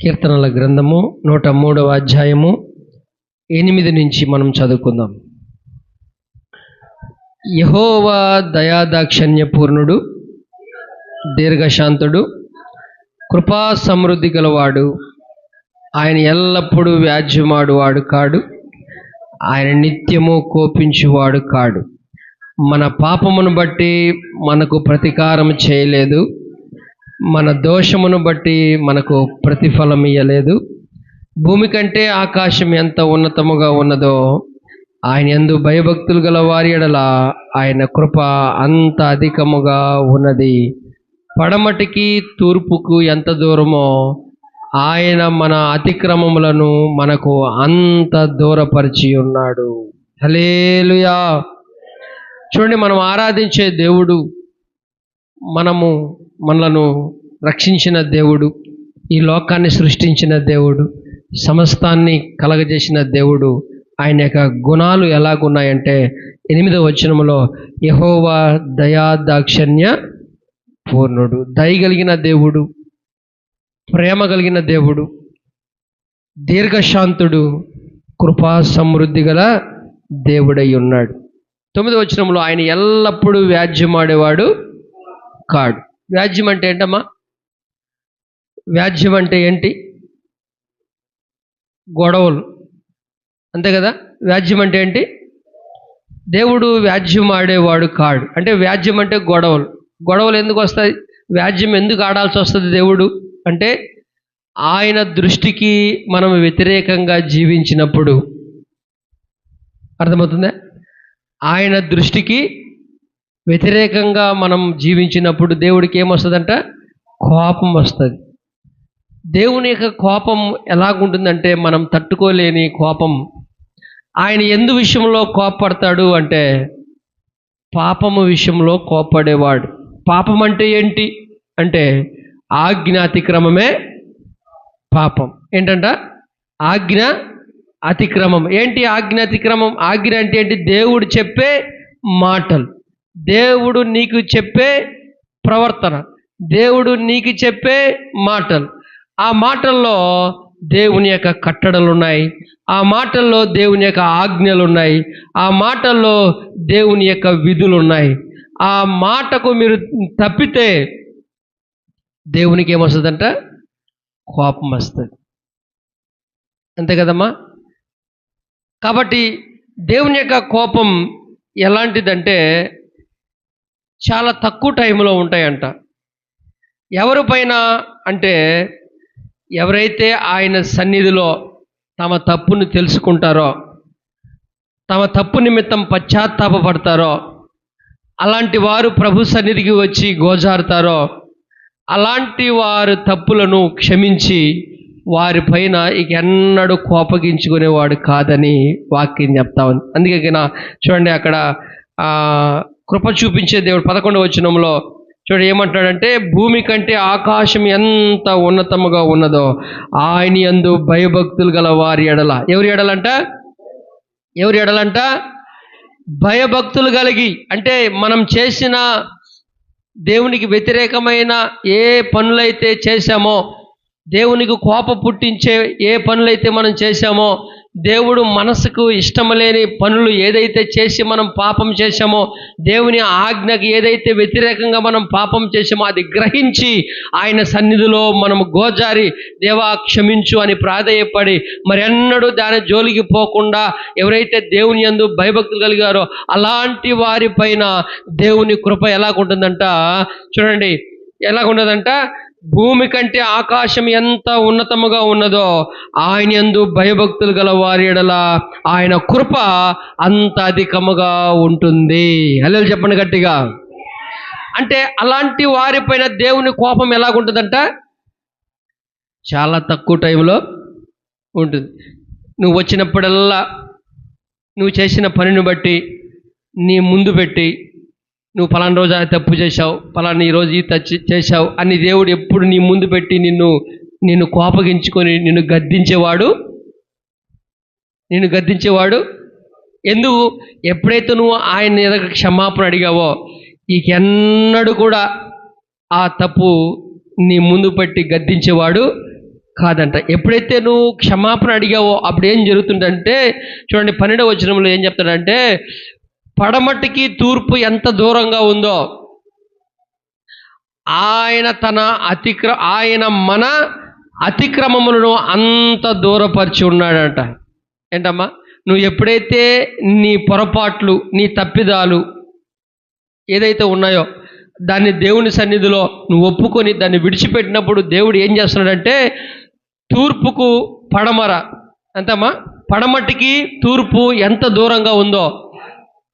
కీర్తనల గ్రంథము 103వ అధ్యాయము 8 నుంచి మనం చదువుకుందాం. యెహోవా దయాదాక్షిణ్యపూర్ణుడు, దీర్ఘశాంతుడు, కృపా సమృద్ధి గలవాడు. ఆయన ఎల్లప్పుడూ వ్యాజ్యమాడువాడు కాడు, ఆయన నిత్యము కోపించువాడు కాడు. మన పాపమును బట్టి మనకు ప్రతీకారం చేయలేదు, మన దోషమును బట్టి మనకు ప్రతిఫలం ఇయ్యలేదు. భూమి కంటే ఆకాశం ఎంత ఉన్నతముగా ఉన్నదో ఆయన యందు భయభక్తులు గల వారి ఎడల ఆయన కృప అంత అధికముగా ఉన్నది. పడమటికి తూర్పుకు ఎంత దూరమో ఆయన మన అతిక్రమములను మనకు అంత దూరపరిచి ఉన్నాడు. హల్లెలూయా. చూడండి, మనం ఆరాధించే దేవుడు, మనలను రక్షించిన దేవుడు, ఈ లోకాన్ని సృష్టించిన దేవుడు, సమస్తాన్ని కలగజేసిన దేవుడు. ఆయన యొక్క గుణాలు ఎలాగున్నాయంటే 8వ వచనములో యెహోవా దయాదాక్షిణ్య పూర్ణుడు, దయగలిగిన దేవుడు, ప్రేమ కలిగిన దేవుడు, దీర్ఘశాంతుడు, కృపా సమృద్ధి గల దేవుడై ఉన్నాడు. 9వ వచనంలో ఆయన ఎల్లప్పుడూ వ్యాజ్యమాడేవాడు కాడు. వ్యాజ్యం అంటే ఏంటమ్మా? వ్యాజ్యం అంటే ఏంటి? గొడవలు, అంతే కదా. వ్యాజ్యం అంటే ఏంటి? దేవుడు వ్యాజ్యం ఆడేవాడు కాడు. అంటే వ్యాజ్యం అంటే గొడవలు. గొడవలు ఎందుకు వస్తాయి? వ్యాజ్యం ఎందుకు ఆడాల్సి వస్తుంది దేవుడు అంటే, ఆయన దృష్టికి మనం వ్యతిరేకంగా జీవించినప్పుడు, అర్థమవుతుందా? ఆయన దృష్టికి వ్యతిరేకంగా మనం జీవించినప్పుడు దేవుడికి ఏమొస్తుందంట? కోపం వస్తుంది. దేవుని యొక్క కోపం ఎలాగుంటుందంటే, మనం తట్టుకోలేని కోపం. ఆయన ఎందు విషయంలో కోపపడతాడు అంటే, పాపము విషయంలో కోపపడేవాడు. పాపం అంటే ఏంటి అంటే, ఆజ్ఞ అతిక్రమమే పాపం. ఏంటంట? ఆజ్ఞ అతిక్రమం. ఏంటి ఆజ్ఞ అతిక్రమం? ఆజ్ఞ అంటే ఏంటి? దేవుడు చెప్పే మాటలు, దేవుడు నీకు చెప్పే ప్రవర్తన, దేవుడు నీకు చెప్పే మాటలు. ఆ మాటల్లో దేవుని యొక్క కట్టడలు ఉన్నాయి, ఆ మాటల్లో దేవుని యొక్క ఆజ్ఞలు ఉన్నాయి, ఆ మాటల్లో దేవుని యొక్క విధులు ఉన్నాయి. ఆ మాటకు మీరు తప్పితే దేవునికి ఏమొస్తుందంట? కోపం వస్తుంది. అంతే కదమ్మా. కాబట్టి దేవుని యొక్క కోపం ఎలాంటిదంటే, చాలా తక్కువ టైంలో ఉంటాయంట. ఎవరిపైన అంటే, ఎవరైతే ఆయన సన్నిధిలో తమ తప్పును తెలుసుకుంటారో, తమ తప్పు నిమిత్తం పశ్చాత్తాపపడతారో, అలాంటి వారు ప్రభు సన్నిధికి వచ్చి గోజారుతారో, అలాంటి వారు తప్పులను క్షమించి వారిపైన ఇక ఎన్నడూ కోపగించుకునేవాడు కాదని వాక్యం చెప్తా ఉంది. అందుకే చూడండి, అక్కడ కృప చూపించే దేవుడు 11వ వచనంలో చూడండి ఏమంటాడంటే, భూమి కంటే ఆకాశం ఎంత ఉన్నతముగా ఉన్నదో ఆయన యందు భయభక్తులు గల వారి ఎడల. ఎవరి ఎడలంట? ఎవరి ఎడలంట? భయభక్తులు కలిగి. అంటే మనం చేసిన దేవునికి వ్యతిరేకమైన ఏ పనులైతే చేశామో, దేవునికి కోప పుట్టించే ఏ పనులైతే మనం చేశామో, దేవుడు మనసుకు ఇష్టం లేని పనులు ఏదైతే చేసి మనం పాపం చేశామో, దేవుని ఆజ్ఞకి ఏదైతే వ్యతిరేకంగా మనం పాపం చేశామో, అది గ్రహించి ఆయన సన్నిధిలో మనం గోజారి దేవా క్షమించు అని ప్రాధేయపడి మరెన్నడూ దాని జోలికి పోకుండా ఎవరైతే దేవుని యందు భయభక్తులు కలిగారో అలాంటి వారి పైన దేవుని కృప ఎలాగుంటుందంట? చూడండి, ఎలాగుంటుందంట? భూమి కంటే ఆకాశం ఎంత ఉన్నతముగా ఉన్నదో ఆయన యందు భయభక్తులు గల వారి ఎడల ఆయన కృప అంత అధికముగా ఉంటుంది. హల్లెలూయా చెప్పండి గట్టిగా. అంటే అలాంటి వారిపైన దేవుని కోపం ఎలాగుంటుందంట? చాలా తక్కువ టైంలో ఉంటుంది. నువ్వు వచ్చినప్పుడల్లా నువ్వు చేసిన పనిని బట్టి నీ ముందు పెట్టి, నువ్వు పలానా రోజు తప్పు చేశావు, పలానా ఈరోజు ఈ చేశావు అని దేవుడు ఎప్పుడు నీ ముందు పెట్టి నిన్ను కోపగించుకొని నిన్ను గద్దించేవాడు. ఎందుకు? ఎప్పుడైతే నువ్వు ఆయన ఎదుట క్షమాపణ అడిగావో, ఎన్నడూ కూడా ఆ తప్పు నీ ముందు పెట్టి గద్దించేవాడు కాదంట. ఎప్పుడైతే నువ్వు క్షమాపణ అడిగావో అప్పుడు ఏం జరుగుతుందంటే, చూడండి 12వ వచనంలో ఏం చెప్తాడంటే, పడమటికి తూర్పు ఎంత దూరంగా ఉందో ఆయన మన అతిక్రమములను అంత దూరపరిచి ఉన్నాడంట. ఏంటమ్మా? నువ్వు ఎప్పుడైతే నీ పొరపాట్లు, నీ తప్పిదాలు ఏదైతే ఉన్నాయో దాన్ని దేవుని సన్నిధిలో నువ్వు ఒప్పుకొని దాన్ని విడిచిపెట్టినప్పుడు దేవుడు ఏం చేస్తున్నాడంటే, తూర్పుకు పడమర అంతమ్మా, పడమటికి తూర్పు ఎంత దూరంగా ఉందో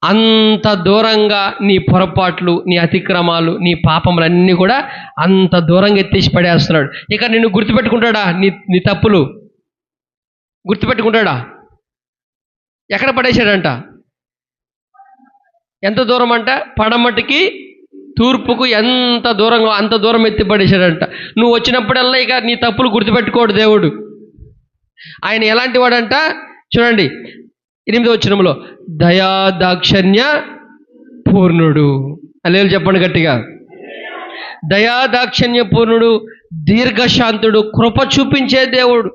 అంత దూరంగా నీ పొరపాట్లు, నీ అతిక్రమాలు, నీ పాపములన్నీ కూడా అంత దూరంగా ఎత్తేసి పడేస్తున్నాడు. ఇక నిన్ను గుర్తుపెట్టుకుంటాడా? నీ తప్పులు గుర్తుపెట్టుకుంటాడా? ఎక్కడ పడేశాడంట? ఎంత దూరం అంట? పడమటికి తూర్పుకు ఎంత దూరంగా అంత దూరం ఎత్తి పడేశాడంట. నువ్వు వచ్చినప్పుడల్లా ఇక నీ తప్పులు గుర్తుపెట్టుకోడు దేవుడు. ఆయన ఎలాంటి వాడంట? చూడండి 8వ వచనంలో, దయా దాక్షణ్య పూర్ణుడు. హల్లెలూయా చెప్పండి గట్టిగా. దయా దాక్షణ్య పూర్ణుడు, దీర్ఘశాంతుడు, కృప చూపించే దేవుడు.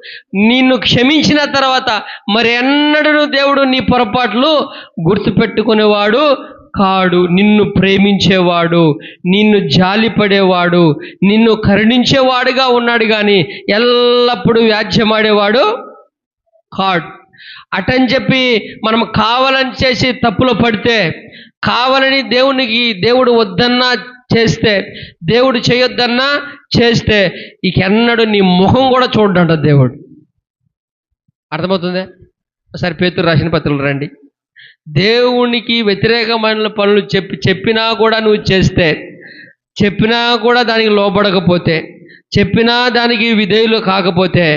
నిన్ను క్షమించిన తర్వాత మరి ఎన్నడూ దేవుడు నీ పొరపాట్లు గుర్తుపెట్టుకునేవాడు కాడు. నిన్ను ప్రేమించేవాడు, నిన్ను జాలిపడేవాడు, నిన్ను కరుణించేవాడుగా ఉన్నాడు, కానీ ఎల్లప్పుడూ వ్యాజ్యమాడేవాడు కాడు. అటని చెప్పి మనం కావాలని చేసి తప్పులో పడితే, కావాలని దేవుడు వద్దన్నా చేస్తే, దేవుడు చేయొద్దన్నా చేస్తే, ఇకెన్నడూ నీ ముఖం కూడా చూడంట దేవుడు. అర్థమవుతుందే? ఒకసారి పేతురు రాసిన పత్రికలు రండి. దేవునికి వ్యతిరేకమైన పనులు చెప్పినా కూడా నువ్వు చేస్తే, చెప్పినా కూడా దానికి లోబడకపోతే, చెప్పినా దానికి విధేయులు కాకపోతే,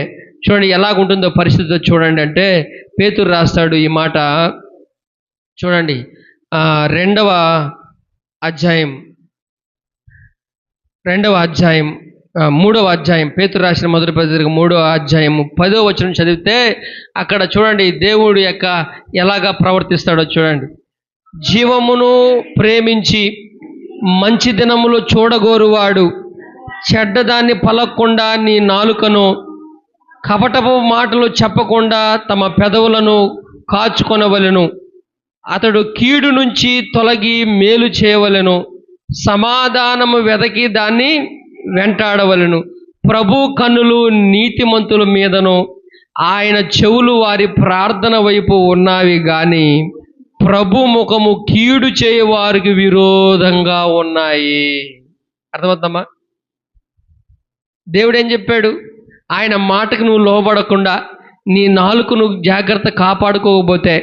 చూడండి ఎలాగుంటుందో పరిస్థితి చూడండి. అంటే పేతురు రాస్తాడు ఈ మాట. చూడండి 2వ అధ్యాయం 3వ అధ్యాయం, పేతురు రాసిన మొదటి పత్రిక 3వ అధ్యాయం 10వ వచనం చదివితే అక్కడ చూడండి దేవుడు ఎలాగా ప్రవర్తిస్తాడో చూడండి. జీవమును ప్రేమించి మంచి దినములు చూడగోరువాడు చెడ్డదాన్ని పలక్కుండా నీ నాలుకను, కపటపు మాటలు చెప్పకుండా తమ పెదవులను కాచుకొనవలెను. అతడు కీడు నుంచి తొలగి మేలు చేయవలెను, సమాధానము వెదకి దాన్ని వెంటాడవలెను. ప్రభు కన్నులు నీతిమంతుల మీదను ఆయన చెవులు వారి ప్రార్థన వైపు ఉన్నవి, కానీ ప్రభు ముఖము కీడు చేయవారికి విరోధంగా ఉన్నాయి. అర్థమవుతుందమ్మా? దేవుడు ఏం చెప్పాడు? ఆయన మాటకు నువ్వు లోబడకుండా నీ నాలుగు నువ్వు జాగ్రత్త కాపాడుకోకపోతే,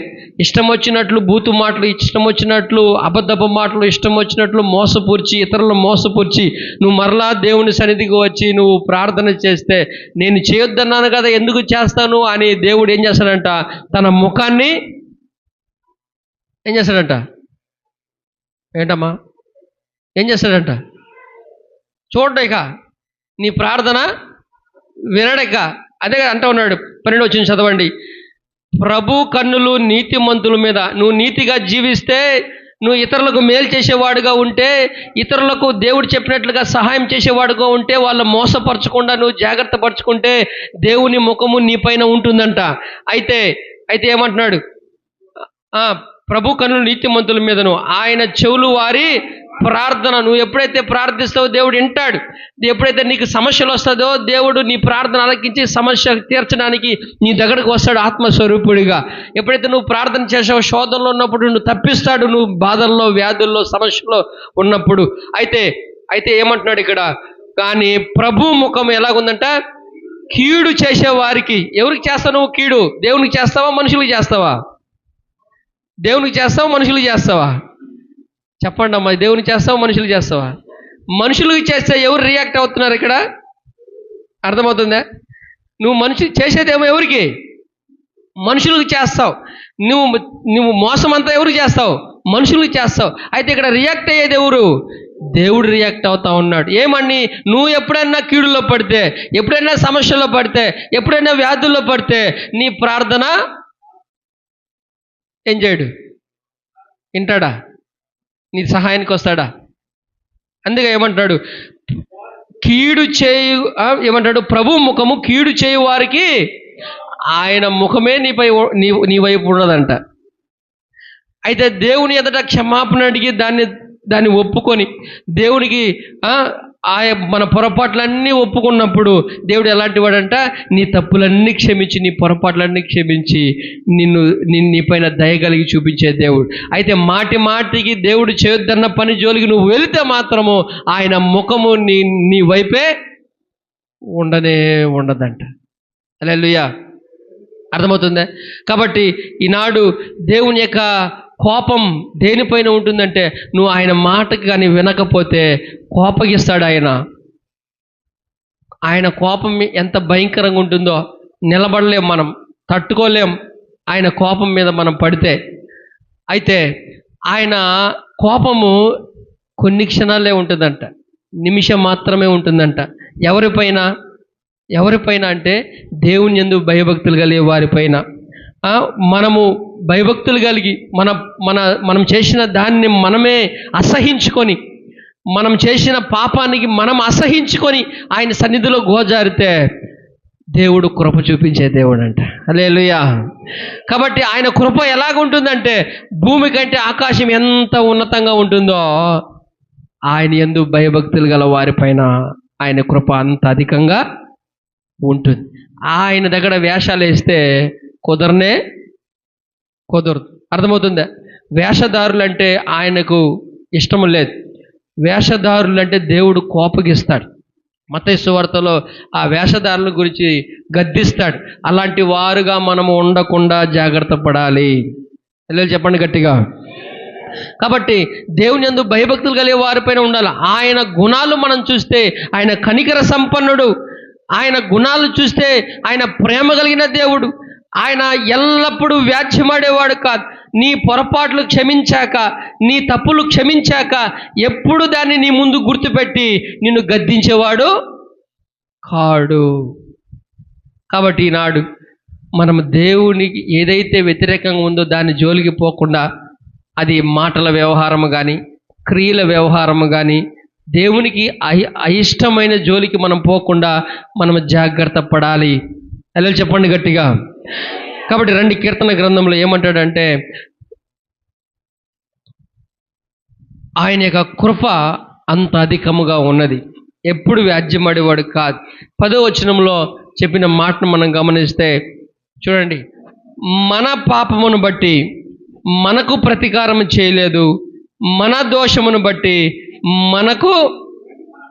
ఇష్టం వచ్చినట్లు బూతు మాటలు, ఇష్టం వచ్చినట్లు అబద్ధపు మాటలు, ఇష్టం వచ్చినట్లు మోసపూర్చి, ఇతరులు మోసపూర్చి నువ్వు మరలా దేవుని సన్నిధికి వచ్చి నువ్వు ప్రార్థన చేస్తే, నేను చేయొద్దన్నాను కదా ఎందుకు చేస్తాను అని దేవుడు ఏం చేస్తాడంట? తన ముఖాన్ని ఏం చేస్తాడంట? ఏంటమ్మా? ఏం చేస్తాడంట? చూడక నీ ప్రార్థన వినడక. అదే అంటూ ఉన్నాడు. 12వ వచనం చదవండి. ప్రభు కన్నులు నీతిమంతుల మీద, నువ్వు నీతిగా జీవిస్తే, నువ్వు ఇతరులకు మేలు చేసేవాడుగా ఉంటే, ఇతరులకు దేవుడు చెప్పినట్లుగా సహాయం చేసేవాడుగా ఉంటే, వాళ్ళ మోసపరచకుండా నువ్వు జాగ్రత్త పరచుకుంటే దేవుని ముఖము నీ పైన ఉంటుందంట. అయితే ఏమంటున్నాడు? ప్రభు కన్నులు నీతిమంతుల మీదను ఆయన చెవులు వారి ప్రార్థన. నువ్వు ఎప్పుడైతే ప్రార్థిస్తావో దేవుడు వింటాడు. ఎప్పుడైతే నీకు సమస్యలు వస్తుందో దేవుడు నీ ప్రార్థన ఆలకించి సమస్య తీర్చడానికి నీ దగ్గరకు వస్తాడు ఆత్మస్వరూపుడిగా. ఎప్పుడైతే నువ్వు ప్రార్థన చేసావో, శోధనలో ఉన్నప్పుడు నువ్వు తప్పిస్తాడు, నువ్వు బాధల్లో, వ్యాధుల్లో, సమస్యలో ఉన్నప్పుడు. అయితే ఏమంటున్నాడు ఇక్కడ? కానీ ప్రభు ముఖం ఎలాగుందంట? కీడు చేసేవారికి. ఎవరికి చేస్తావు నువ్వు కీడు? దేవునికి చేస్తావా? మనుషులకు చేస్తావా? దేవునికి చేస్తావా? మనుషులకు చేస్తావా? చెప్పండి అమ్మా. దేవునికి చేస్తావా? మనుషులు చేస్తావా? మనుషులకు చేస్తే ఎవరు రియాక్ట్ అవుతున్నారు ఇక్కడ? అర్థమవుతుందా? నువ్వు మనుషులు చేసేదేమో ఎవరికి? మనుషులకు చేస్తావు. నువ్వు మోసం అంతా ఎవరికి చేస్తావు? మనుషులకు చేస్తావు. అయితే ఇక్కడ రియాక్ట్ అయ్యేది ఎవరు? దేవుడు రియాక్ట్ అవుతా ఉన్నాడు. ఏమని? నువ్వు ఎప్పుడైనా కీడులో పడితే, ఎప్పుడైనా సమస్యల్లో పడితే, ఎప్పుడైనా వ్యాధుల్లో పడితే నీ ప్రార్థన ఏం చేయడు? వింటాడా? నీ సహాయానికి వస్తాడా? అందుకే ఏమంటాడు? కీడు చేయు ఏమంటాడు, ప్రభు ముఖము కీడు చేయు వారికి ఆయన ముఖమే నీ వైపు ఉన్నదంట. అయితే దేవుని ఎదుట క్షమాపణ అడిగి దాన్ని ఒప్పుకొని దేవునికి మన పొరపాట్లన్నీ ఒప్పుకున్నప్పుడు దేవుడు ఎలాంటి వాడంట, నీ తప్పులన్నీ క్షమించి నీ పొరపాట్లన్నీ క్షమించి నీ పైన దయ కలిగి చూపించే దేవుడు. అయితే మాటి మాటికి దేవుడు చేయొద్దన్న పని జోలికి నువ్వు వెళితే మాత్రము ఆయన ముఖము నీ వైపే ఉండదంట. హల్లెలూయా. అర్థమవుతుందా? కాబట్టి ఈనాడు దేవుని యొక్క కోపం దేనిపైన ఉంటుందంటే, నువ్వు ఆయన మాటకి కానీ వినకపోతే కోపగిస్తాడు ఆయన. ఆయన కోపం ఎంత భయంకరంగా ఉంటుందో నిలబడలేం, మనం తట్టుకోలేం ఆయన కోపం మీద మనం పడితే. అయితే ఆయన కోపము కొన్ని క్షణాలే ఉంటుందంట, నిమిషం మాత్రమే ఉంటుందంట. ఎవరిపైన అంటే దేవుని యందు భయభక్తులు కలిగే వారిపైన. మనము భయభక్తులు కలిగి మనం చేసిన దాన్ని మనమే అసహించుకొని, మనం చేసిన పాపానికి మనం అసహించుకొని ఆయన సన్నిధిలో గోజారితే దేవుడు కృప చూపించే దేవుడు అంట. హల్లెలూయా. కాబట్టి ఆయన కృప ఎలాగుంటుందంటే, భూమి కంటే ఆకాశం ఎంత ఉన్నతంగా ఉంటుందో ఆయన యందు భయభక్తులు గల వారిపైన ఆయన కృప అంత అధికంగా ఉంటుంది. ఆయన దగ్గర వేషాలు వేస్తే కుదరదు. అర్థమవుతుందా? వేషధారులు అంటే ఆయనకు ఇష్టం లేదు. వేషధారులు అంటే దేవుడు కోపగిస్తాడు. మత్తయి సువార్తలో ఆ వేషధారుల గురించి గద్దిస్తాడు. అలాంటి వారుగా మనము ఉండకుండా జాగ్రత్త పడాలి. పిల్లలు చెప్పండి గట్టిగా. కాబట్టి దేవుని యందు భయభక్తులు కలిగే వారిపైన ఉండాలి. ఆయన గుణాలు మనం చూస్తే ఆయన కనికర సంపన్నుడు. ఆయన గుణాలు చూస్తే ఆయన ప్రేమ కలిగిన దేవుడు. ఆయన ఎల్లప్పుడూ వ్యాజ్యమాడేవాడు కాదు. నీ పొరపాట్లు క్షమించాక, నీ తప్పులు క్షమించాక ఎప్పుడు దాన్ని నీ ముందు గుర్తుపెట్టి నిన్ను గద్దించేవాడు కాడు. కాబట్టి ఈనాడు మనం దేవునికి ఏదైతే వ్యతిరేకంగా ఉందో దాని జోలికి పోకుండా, అది మాటల వ్యవహారము కానీ క్రియల వ్యవహారము కానీ దేవునికి అయిష్టమైన జోలికి మనం పోకుండా మనం జాగ్రత్త పడాలి. అలా చెప్పండి గట్టిగా. కాబట్టి రండి, కీర్తన గ్రంథంలో ఏమంటాడంటే, ఆయన యొక్క కృప అంత అధికముగా ఉన్నది, ఎప్పుడు వ్యాజ్యమాడేవాడు కాదు. 10వ వచనంలో చెప్పిన మాటను మనం గమనిస్తే చూడండి, మన పాపమును బట్టి మనకు ప్రతీకారం చేయలేదు, మన దోషమును బట్టి మనకు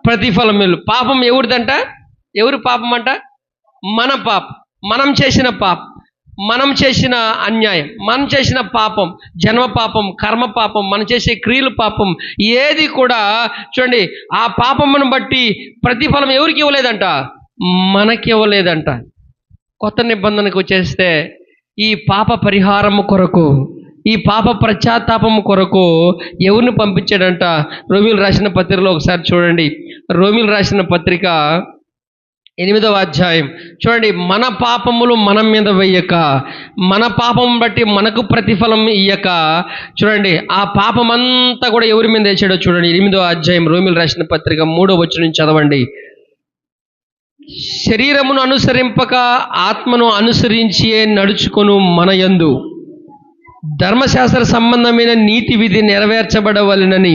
ప్రతిఫలం. పాపం ఎవరిదంట? ఎవరి పాపం అంట? మన పాపం. మనం చేసిన పాపం, మనం చేసిన అన్యాయం, మనం చేసిన పాపం, జన్మ పాపం, కర్మ పాపం, మనం చేసే క్రియల పాపం, ఏది కూడా చూడండి, ఆ పాపమును బట్టి ప్రతిఫలం ఎవరికి ఇవ్వలేదంట? మనకి ఇవ్వలేదంట. కొత్త నిబంధనకు వచ్చేస్తే ఈ పాప పరిహారము కొరకు, ఈ పాప పశ్చాత్తాపము కొరకు ఎవరిని పంపించాడంట? రోమీయులు రాసిన పత్రికలో ఒకసారి చూడండి. రోమీయులు రాసిన పత్రిక 8వ అధ్యాయం చూడండి. మన పాపములు మనం మీద వేయక, మన పాపం బట్టి మనకు ప్రతిఫలం ఇయ్యక, చూడండి ఆ పాపమంతా కూడా ఎవరి మీద వేసాడో చూడండి. 8వ అధ్యాయం రోమీయులు రాసిన పత్రిక 3వ వచనం చదవండి. శరీరమును అనుసరింపక ఆత్మను అనుసరించి నడుచుకొను మన యందు ధర్మశాస్త్ర సంబంధమైన నీతి విధి నెరవేర్చబడవలెనని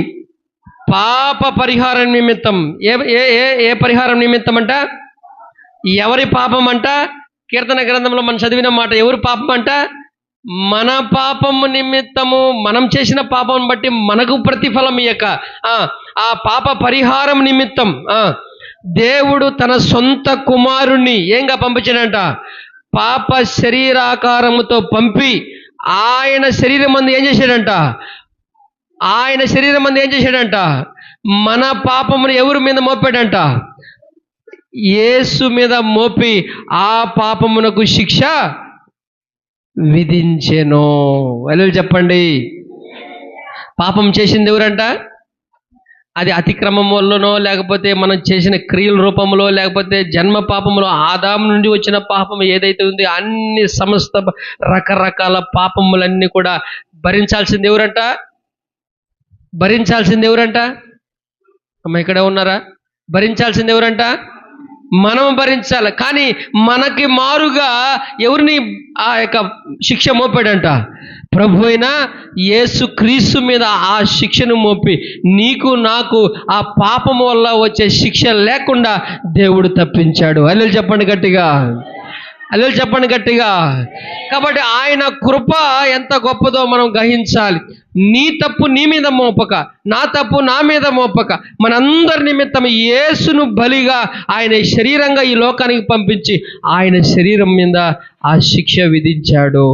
పాప పరిహారం నిమిత్తం. ఏ పరిహారం నిమిత్తం అంట? ఎవరి పాపం అంట? కీర్తన గ్రంథంలో మనం చదివిన మాట, ఎవరి పాపం అంట? మన పాపము నిమిత్తము, మనం చేసిన పాపం బట్టి మనకు ప్రతిఫలం ఇయ్యక, ఆ పాప పరిహారం నిమిత్తం దేవుడు తన సొంత కుమారుణ్ణి ఏంగా పంపించాడంట? పాప శరీరాకారముతో పంపి ఆయన శరీరం మంది ఏం చేశాడంట? మన పాపమును ఎవరి మీద మోపాడంట? యేసు మీద మోపి ఆ పాపమునకు శిక్ష విధించెను. వాళ్ళు చెప్పండి. పాపం చేసింది ఎవరంట? అది అతిక్రమం వల్లనో, లేకపోతే మనం చేసిన క్రియల రూపంలో, లేకపోతే జన్మ పాపంలో ఆదాము నుండి వచ్చిన పాపం ఏదైతే ఉంది, అన్ని సమస్త రకరకాల పాపములన్నీ కూడా భరించాల్సింది ఎవరంట? అమ్మ ఇక్కడే ఉన్నారా? భరించాల్సింది ఎవరంట? మనం భరించాలి. కానీ మనకి మారుగా ఎవరిని ఆ యొక్క శిక్ష మోపాడంట? ప్రభు అయిన యేసు క్రీస్తు మీద ఆ శిక్షను మోపి నీకు నాకు ఆ పాపము వల్ల వచ్చే శిక్ష లేకుండా దేవుడు తప్పించాడు. హల్లెలూయా చెప్పండి గట్టిగా. హల్లెలూయా చెప్పండి గట్టిగా. కాబట్టి ఆయన కృప ఎంత గొప్పదో మనం గ్రహించాలి. నీ తప్పు నీ మీద మోపక, నా తప్పు నా మీద మోపక, మనందరి నిమిత్తం యేసును బలిగా ఆయన శరీరంగా ఈ లోకానికి పంపించి ఆయన శరీరం మీద ఆ శిక్ష విధించాడు.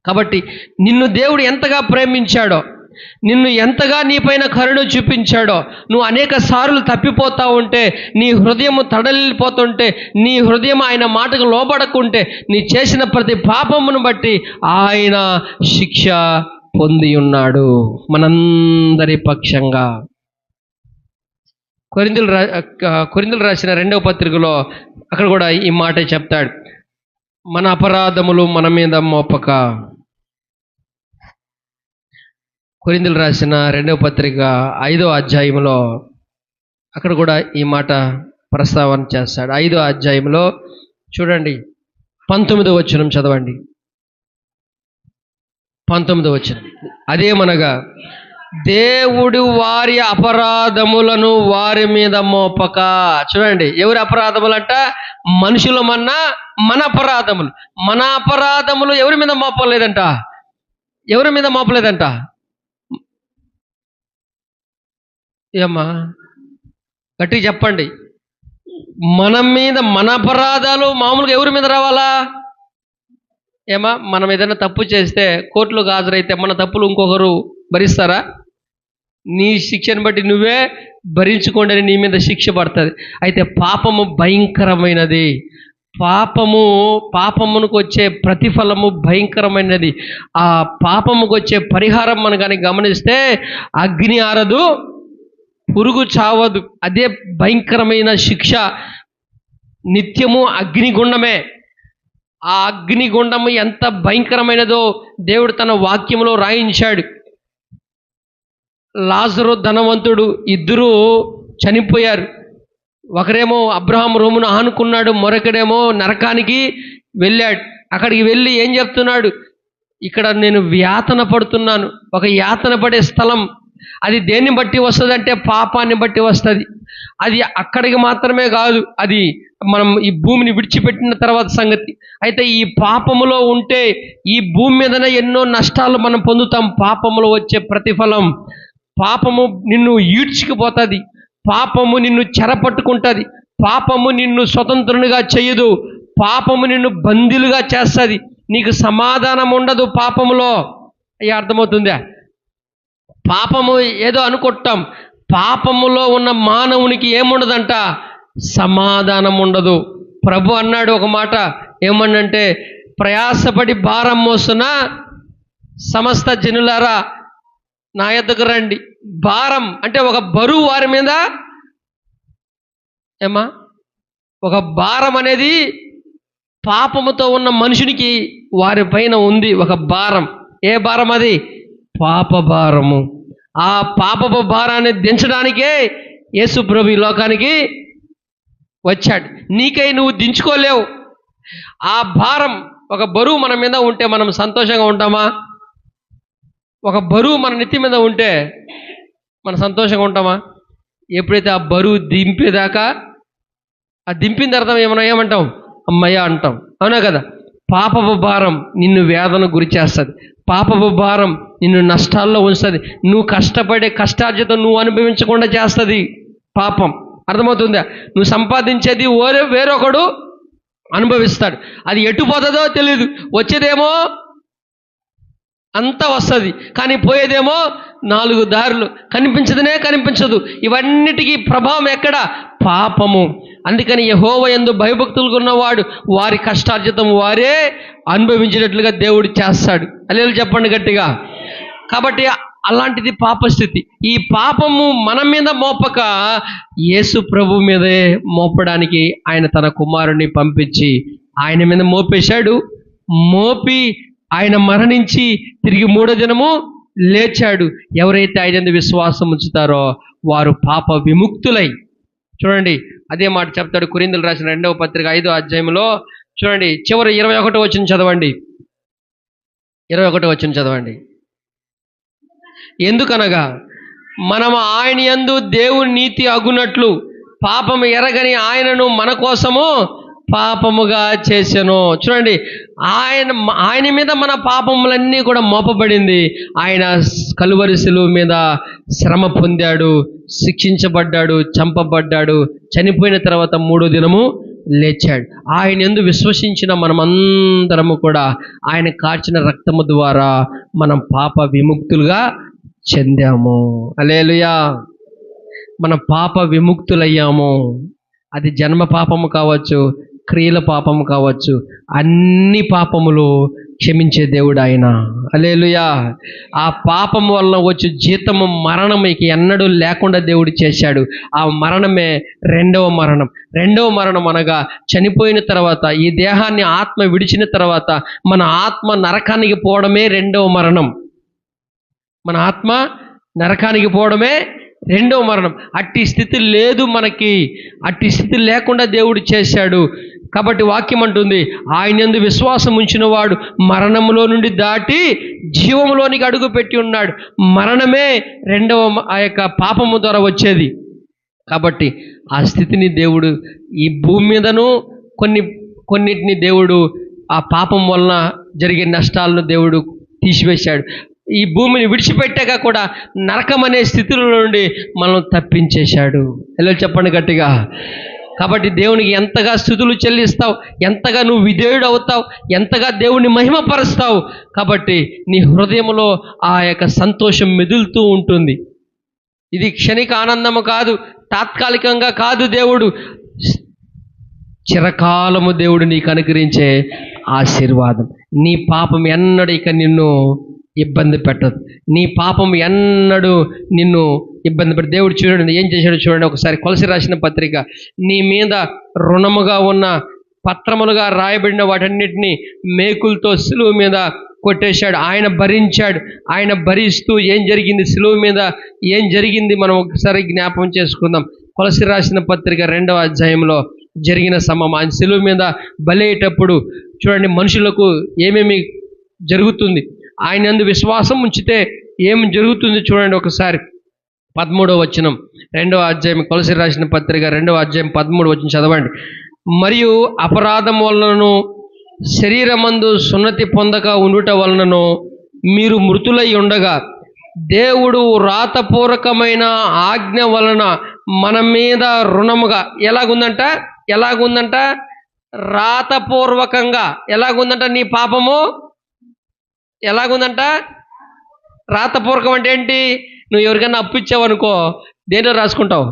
కాబట్టి నిన్ను దేవుడు ఎంతగా ప్రేమించాడో, నిన్ను ఎంతగా నీపైన కరుణ చూపించాడో, నువ్వు అనేక సార్లు తప్పిపోతా ఉంటే, నీ హృదయము తడలిపోతుంటే, నీ హృదయం ఆయన మాటకు లోబడకుంటే, నీ చేసిన ప్రతి పాపమును బట్టి ఆయన శిక్ష పొంది ఉన్నాడు మనందరి పక్షంగా. కొరింథీయులకు రాసిన 2వ పత్రికలో అక్కడ కూడా ఈ మాట చెప్తాడు, మన అపరాధములు మన మీద మోపక. కొరింథీయులకు రాసిన 2వ పత్రిక 5వ అధ్యాయంలో అక్కడ కూడా ఈ మాట ప్రస్తావన చేస్తాడు. 5వ అధ్యాయంలో చూడండి, 19వ వచనం చదవండి. 19వ వచనం, అదేమనగా దేవుడు వారి అపరాధములను వారి మీద మోపక. చూడండి, ఎవరి అపరాధములంట? మనుషులమన్నా మన అపరాధములు. మన అపరాధములు ఎవరి మీద మోపలేదంట? ఎవరి మీద మోపలేదంట? ఏమ్మా గట్టిగా చెప్పండి. మన మీద మన అపరాధాలు మామూలుగా ఎవరి మీద రావాలా? ఏమా మనం ఏదైనా తప్పు చేస్తే కోర్టులోకి హాజరైతే మన తప్పులు ఇంకొకరు భరిస్తారా? నీ శిక్షను బట్టి నువ్వే భరించుకోండి అని నీ మీద శిక్ష పడుతుంది. అయితే పాపము భయంకరమైనది. పాపమునకు వచ్చే ప్రతిఫలము భయంకరమైనది. ఆ పాపముకు వచ్చే పరిహారం మనం కానీ గమనిస్తే అగ్ని ఆరదు, పురుగు చావదు. అదే భయంకరమైన శిక్ష. నిత్యము అగ్నిగుండమే. ఆ అగ్నిగుండము ఎంత భయంకరమైనదో దేవుడు తన వాక్యంలో రాయించాడు. లాజరు, ధనవంతుడు ఇద్దరూ చనిపోయారు. ఒకరేమో అబ్రహాం రొమ్మును ఆనుకున్నాడు, మరొకడేమో నరకానికి వెళ్ళాడు. అక్కడికి వెళ్ళి ఏం చెప్తున్నాడు? ఇక్కడ నేను యాతన పడుతున్నాను. ఒక యాతన పడే స్థలం. అది దేన్ని బట్టి వస్తుంది అంటే పాపాన్ని బట్టి వస్తుంది. అది అక్కడికి మాత్రమే కాదు, అది మనం ఈ భూమిని విడిచిపెట్టిన తర్వాత సంగతి. అయితే ఈ పాపములో ఉంటే ఈ భూమి మీదనే ఎన్నో నష్టాలు మనం పొందుతాం. పాపములో వచ్చే ప్రతిఫలం. పాపము నిన్ను ఈడ్చుకుపోతుంది. పాపము నిన్ను చెరపట్టుకుంటుంది. పాపము నిన్ను స్వతంత్రునిగా చేయదు. పాపము నిన్ను బందీలుగా చేస్తుంది. నీకు సమాధానం ఉండదు పాపములో. అయ్యా అర్థమవుతుందా? పాపము ఏదో అనుకుంటాం. పాపములో ఉన్న మానవునికి ఏముండదంట? సమాధానం ఉండదు. ప్రభు అన్నాడు ఒక మాట, ఏమన్నంటే, ప్రయాసపడి భారం మోస్తున్న సమస్త జనులారా నా యొద్దకు రండి. భారం అంటే ఒక బరువు వారి మీద. ఏమా ఒక భారం అనేది పాపముతో ఉన్న మనుషునికి వారి పైన ఉంది ఒక భారం. ఏ భారం అది? పాప భారము. ఆ పాపపు భారాన్ని దించడానికే యేసు ప్రభు ఈ లోకానికి వచ్చాడు. నీకై నువ్వు దించుకోలేవు ఆ భారం. ఒక బరువు మన మీద ఉంటే మనం సంతోషంగా ఉంటామా? ఒక బరువు మన నెత్తి మీద ఉంటే మనం సంతోషంగా ఉంటామా? ఎప్పుడైతే ఆ బరువు దింపేదాకా, ఆ దింపిన తర్వాత ఏమంటాం? అమ్మయ్య అంటాం. అవునా కదా? పాపపు భారం నిన్ను వేదన గురి చేస్తుంది. పాపపు భారం నిన్ను నష్టాల్లో ఉంచుతుంది. నువ్వు కష్టపడే కష్టార్జితం నువ్వు అనుభవించకుండా చేస్తుంది పాపం. అర్థమవుతుందా? నువ్వు సంపాదించేది వేరొకడు అనుభవిస్తాడు. అది ఎటు పోతుందో తెలియదు. వచ్చేదేమో అంతా వస్తుంది, కానీ పోయేదేమో 4 దారులు. కనిపించదు. ఇవన్నిటికీ ప్రభావం ఎక్కడ? పాపము. అందుకని యెహోవా యందు భయభక్తులు ఉన్నవాడు వారి కష్టార్జితం వారే అనుభవించినట్లుగా దేవుడు చేస్తాడు. హల్లెలూయా చెప్పండి గట్టిగా. కాబట్టి అలాంటిది పాపస్థితి. ఈ పాపము మన మీద మోపక యేసు ప్రభు మీదే మోపడానికి ఆయన తన కుమారుణ్ణి పంపించి ఆయన మీద మోపేశాడు. మోపి ఆయన మరణించి తిరిగి 3వ దినము లేచాడు. ఎవరైతే ఆయన యందు విశ్వాసం ఉంచుతారో వారు పాప విముక్తులై. చూడండి అదే మాట చెప్తాడు కొరింథీయులకు రాసిన 2వ పత్రిక 5వ అధ్యాయంలో. చూడండి చివరి 21వ వచనం చదవండి. 21వ వచనం చదవండి. ఎందుకనగా మనం ఆయన యందు దేవుని నీతి అగునట్లు పాపము ఎరగని ఆయనను మన కోసము పాపముగా చేసెను. చూడండి ఆయన మీద మన పాపములన్నీ కూడా మోపబడింది. ఆయన కలువరి శిలువ మీద శ్రమ పొందాడు, శిక్షించబడ్డాడు, చంపబడ్డాడు, చనిపోయిన తర్వాత 3వ దినము లేచాడు. ఆయన యందు విశ్వసించిన మనమందరము కూడా ఆయన కార్చిన రక్తము ద్వారా మనం పాప విముక్తులుగా చెందాము. హల్లెలూయా. మన పాప విముక్తులయ్యాము. అది జన్మ పాపము కావచ్చు, క్రియల పాపము కావచ్చు, అన్ని పాపములు క్షమించే దేవుడు ఆయన. హల్లెలూయా. ఆ పాపము వలన వచ్చి జీతము మరణం ఇక ఎన్నడూ లేకుండా దేవుడు చేశాడు. ఆ మరణమే రెండవ మరణం. రెండవ మరణం అనగా చనిపోయిన తర్వాత ఈ దేహాన్ని ఆత్మ విడిచిన తర్వాత మన ఆత్మ నరకానికి పోవడమే రెండవ మరణం. మన ఆత్మ నరకానికి పోవడమే రెండవ మరణం. అట్టి స్థితి లేదు మనకి. అట్టి స్థితి లేకుండా దేవుడు చేశాడు. కాబట్టి వాక్యం అంటుంది, ఆయన యందు విశ్వాసం ఉంచిన వాడు మరణములో నుండి దాటి జీవములోనికి అడుగు పెట్టి ఉన్నాడు. మరణమే రెండవ ఆ యొక్క పాపము ద్వారా వచ్చేది. కాబట్టి ఆ స్థితిని దేవుడు ఈ భూమి మీదను కొన్నిటిని దేవుడు ఆ పాపం వలన జరిగే నష్టాలను దేవుడు తీసివేశాడు. ఈ భూమిని విడిచిపెట్టాక కూడా నరకం అనే స్థితిలో నుండి మనం తప్పించేశాడు. ఎలా చెప్పండి గట్టిగా. కాబట్టి దేవునికి ఎంతగా స్తుతులు చెల్లిస్తావు, ఎంతగా నువ్వు విధేయుడు అవుతావు, ఎంతగా దేవుని మహిమపరుస్తావు. కాబట్టి నీ హృదయంలో ఆ యొక్క సంతోషం మెదులుతూ ఉంటుంది. ఇది క్షణిక ఆనందము కాదు, తాత్కాలికంగా కాదు. దేవుడు చిరకాలము దేవుడు నీకు అనుగ్రహించే ఆశీర్వాదం. నీ పాపం ఎన్నడూ ఇక నిన్ను ఇబ్బంది పెట్టదు. నీ పాపం ఎన్నడూ నిన్ను ఇబ్బంది పెట్టదు. దేవుడు చూడండి ఏం చేశాడు చూడండి ఒకసారి. కొలస్సీయులకు రాసిన పత్రిక, నీ మీద రుణముగా ఉన్న పత్రములుగా రాయబడిన వాటన్నిటినీ మేకులతో సిలువ మీద కొట్టేశాడు. ఆయన భరించాడు. ఆయన భరిస్తూ ఏం జరిగింది సిలువ మీద, ఏం జరిగింది మనం ఒకసారి జ్ఞాపకం చేసుకుందాం. కొలస్సీయులకు రాసిన పత్రిక 2వ అధ్యాయంలో జరిగిన సంభవం. ఆయన సిలువ మీద బలయ్యేటప్పుడు చూడండి మనుషులకు ఏమేమి జరుగుతుంది, ఆయన యందు విశ్వాసం ఉంచితే ఏం జరుగుతుంది చూడండి ఒకసారి. 13వ వచనం 2వ అధ్యాయం, కొలస్సీయులకు రాసిన పత్రిక 2వ అధ్యాయం 13వ వచనం చదవండి. మరియు అపరాధం వలనను శరీరమందు సున్నతి పొందక ఉండుట వలనను మీరు మృతులై ఉండగా దేవుడు రాతపూర్వకమైన ఆజ్ఞ వలన మన మీద రుణముగా ఎలాగుందంట రాతపూర్వకంగా ఎలాగుందంట నీ పాపము ఎలాగుందంట. రాతపూర్వకం అంటే ఏంటి? నువ్వు ఎవరికైనా అప్పు ఇచ్చావనుకో, దేనిలో రాసుకుంటావు?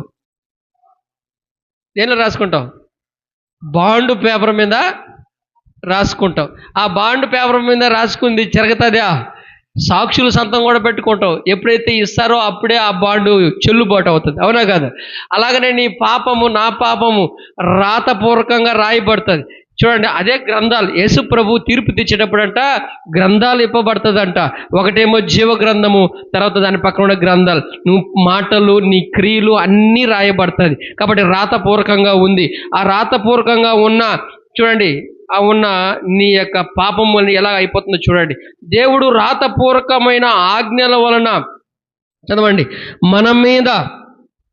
బాండ్ పేపర్ మీద రాసుకుంటావు. ఆ బాండ్ పేపర్ మీద రాసుకుంది చెరగతుందా? సాక్షులు సంతం కూడా పెట్టుకుంటావు. ఎప్పుడైతే ఇస్తారో అప్పుడే ఆ బాండు చెల్లుబాటు అవుతుంది. అవునా కదా? అలాగనే నీ పాపము, నా పాపము రాతపూర్వకంగా రాయబడుతుంది. చూడండి అదే గ్రంథాలు యేసు ప్రభు తీర్పు తెచ్చేటప్పుడంట గ్రంథాలు ఇవ్వబడుతుందంట. ఒకటేమో జీవ గ్రంథము, తర్వాత దాని పక్కన ఉన్న గ్రంథాలు. నువ్వు మాటలు, నీ క్రియలు అన్నీ రాయబడుతుంది. కాబట్టి రాతపూర్వకంగా ఉంది. ఆ రాతపూర్వకంగా ఉన్న చూడండి ఆ ఉన్న నీ యొక్క పాపం వలన ఎలా అయిపోతుందో చూడండి. దేవుడు రాతపూర్వకమైన ఆజ్ఞల వలన చదవండి మన మీద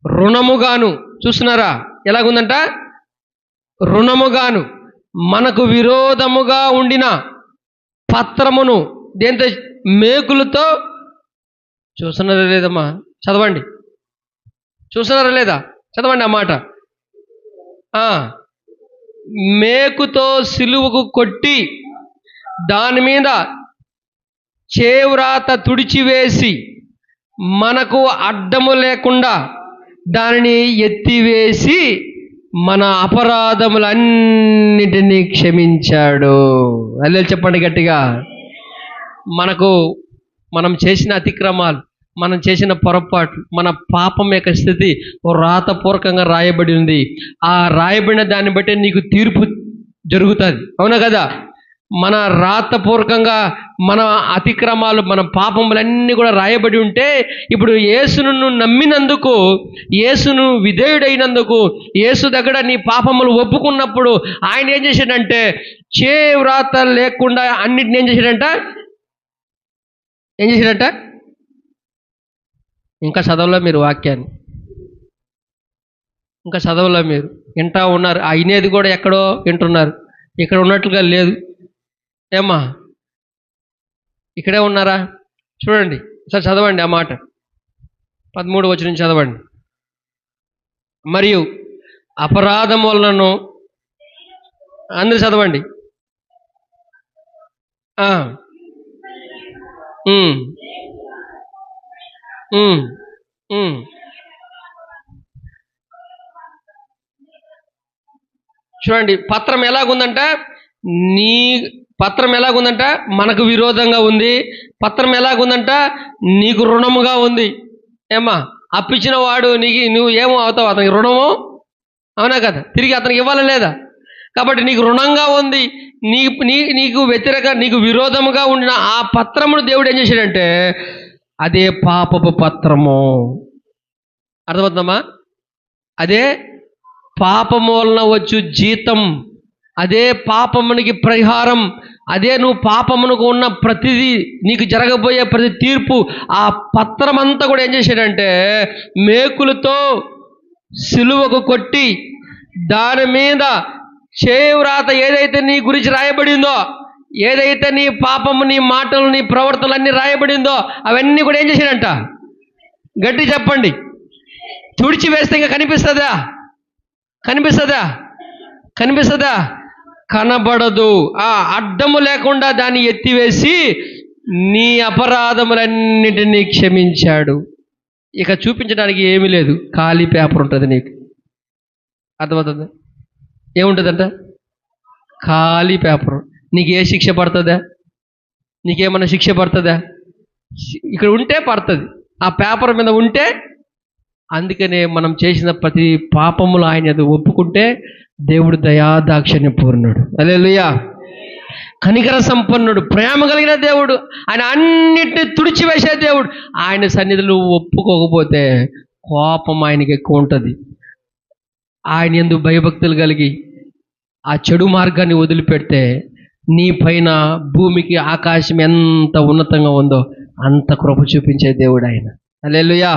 రుణముగాను, చూస్తున్నారా ఎలాగుందంట, రుణముగాను మనకు విరోధముగా ఉండిన పత్రమును దేంతో, మేకులతో, చూస్తున్నారా లేదమ్మా చదవండి, చూస్తున్నారా లేదా చదవండి ఆ మాట. మేకుతో సిలువకు కొట్టి దాని మీద చేవ్రాత తుడిచివేసి మనకు అడ్డము లేకుండా దానిని ఎత్తివేసి మన అపరాధములన్నిటినీ క్షమించాడు. అల్లే చెప్పండి గట్టిగా. మనం చేసిన అతిక్రమాలు, మనం చేసిన పొరపాట్లు, మన పాపం యొక్క స్థితి రాతపూర్వకంగా రాయబడి ఉంది. ఆ రాయబడిన దాన్ని బట్టి నీకు తీర్పు జరుగుతుంది. అవునా కదా? మన రాతపూర్వకంగా మన అతిక్రమాలు, మన పాపములన్నీ కూడా రాయబడి ఉంటే, ఇప్పుడు యేసును నువ్వు నమ్మినందుకు, యేసును విధేయుడైనందుకు, యేసు దగ్గర నీ పాపములు ఒప్పుకున్నప్పుడు ఆయన ఏం చేశాడంటే వ్రాత లేకుండా అన్నిటిని ఏం చేశాడంట? ఇంకా చదవలో మీరు వాక్యాన్ని, ఇంకా చదవలో మీరు వింటా ఉన్నారు. అయినది కూడా ఎక్కడో వింటున్నారు, ఇక్కడ ఉన్నట్లుగా లేదు. ఏమ్మా ఇక్కడే ఉన్నారా? చూడండి సార్, చదవండి ఆ మాట, 13వ వచనం చదవండి. మరియు అపరాధములను, అందరూ చదవండి. చూడండి, పత్రం ఎలాగుందంట? నీ పత్రం ఎలాగుందంట? మనకు విరోధంగా ఉంది. పత్రం ఎలాగుందంట? నీకు రుణముగా ఉంది. ఏమ్మా, అప్పించిన వాడు నువ్వు ఏమో అవుతావు, అతనికి రుణము, అవునా కదా? తిరిగి అతనికి ఇవ్వాలి లేదా? కాబట్టి నీకు రుణంగా ఉంది. నీకు వ్యతిరేక, నీకు విరోధముగా ఉండిన ఆ పత్రమును దేవుడు ఏం చేశాడంటే అదే పాపపు పత్రము. అర్థమవుతుందమ్మా? అదే పాపము వలన వచ్చు జీతం, అదే పాపమునికి పరిహారం, అదే నువ్వు పాపమునకు ఉన్న ప్రతిదీ, నీకు జరగబోయే ప్రతి తీర్పు. ఆ పత్రం అంతా కూడా ఏం చేశాడంటే మేకులతో సిలువకు కొట్టి దాని మీద వ్రాత ఏదైతే నీ గురించి రాయబడిందో, ఏదైతే నీ పాపము, నీ మాటలు, నీ ప్రవర్తనలు అన్నీ రాయబడిందో అవన్నీ కూడా ఏం చేశాడంట? గట్టి చెప్పండి. తుడిచి వేస్తే ఇంకా కనిపిస్తుందా? కనబడదు. అడ్డము లేకుండా దాన్ని ఎత్తివేసి నీ అపరాధములన్నిటినీ క్షమించాడు. ఇక చూపించడానికి ఏమీ లేదు, ఖాళీ పేపర్ ఉంటుంది నీకు. అర్థమవుతుంది? ఏముంటుందంట? ఖాళీ పేపర్. నీకు ఏ శిక్ష పడుతుందా? నీకేమన్నా శిక్ష పడుతుందా? ఇక్కడ ఉంటే పడుతుంది, ఆ పేపర్ మీద ఉంటే. అందుకనే మనం చేసిన ప్రతి పాపములు ఆయన ఒప్పుకుంటే దేవుడు దయాదాక్షిణ్య పూర్ణుడు. హల్లెలూయా. కనికర సంపన్నుడు, ప్రేమ కలిగిన దేవుడు. ఆయన అన్నిటిని తుడిచివేసే దేవుడు. ఆయన సన్నిధిలో ఒప్పుకోకపోతే కోపం ఆయనకి ఎక్కువ ఉంటుంది. ఆయన యందు భయభక్తులు కలిగి ఆ చెడు మార్గాన్ని వదిలిపెడితే నీ పైన భూమికి ఆకాశం ఎంత ఉన్నతంగా ఉందో అంత కృప చూపించే దేవుడు ఆయన. హల్లెలూయా.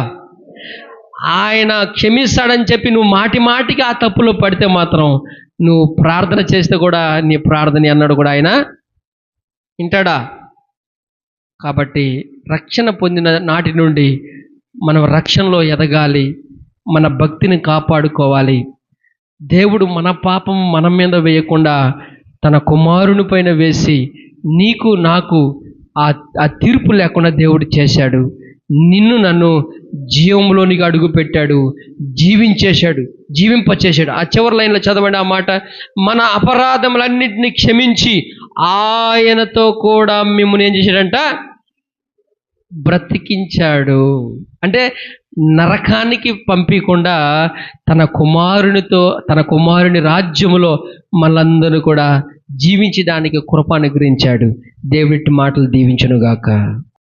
ఆయన క్షమిస్తాడని చెప్పి నువ్వు మాటి మాటికి ఆ తప్పులో పడితే మాత్రం, నువ్వు ప్రార్థన చేస్తే కూడా నీ ప్రార్థన అన్నాడు కూడా ఆయన వింటాడా? కాబట్టి రక్షణ పొందిన నాటి నుండి మనం రక్షణలో ఎదగాలి, మన భక్తిని కాపాడుకోవాలి. దేవుడు మన పాపం మన మీద వేయకుండా తన కుమారుని పైన వేసి నీకు నాకు ఆ తీర్పు లేకుండా దేవుడు చేశాడు. నిన్ను నన్ను జీవంలోనికి అడుగు పెట్టాడు, జీవింపచేశాడు. ఆ చివరి లైన్లో చదవండి ఆ మాట. మన అపరాధములన్నింటినీ క్షమించి ఆయనతో కూడా మిమ్మల్ని ఏం చేశాడంట? బ్రతికించాడు. అంటే నరకానికి పంపించకుండా తన కుమారుని రాజ్యములో మనందరూ కూడా జీవించడానికి కృప అనుగ్రహించాడు. దేవుడి మాటలు దీవించునుగాక.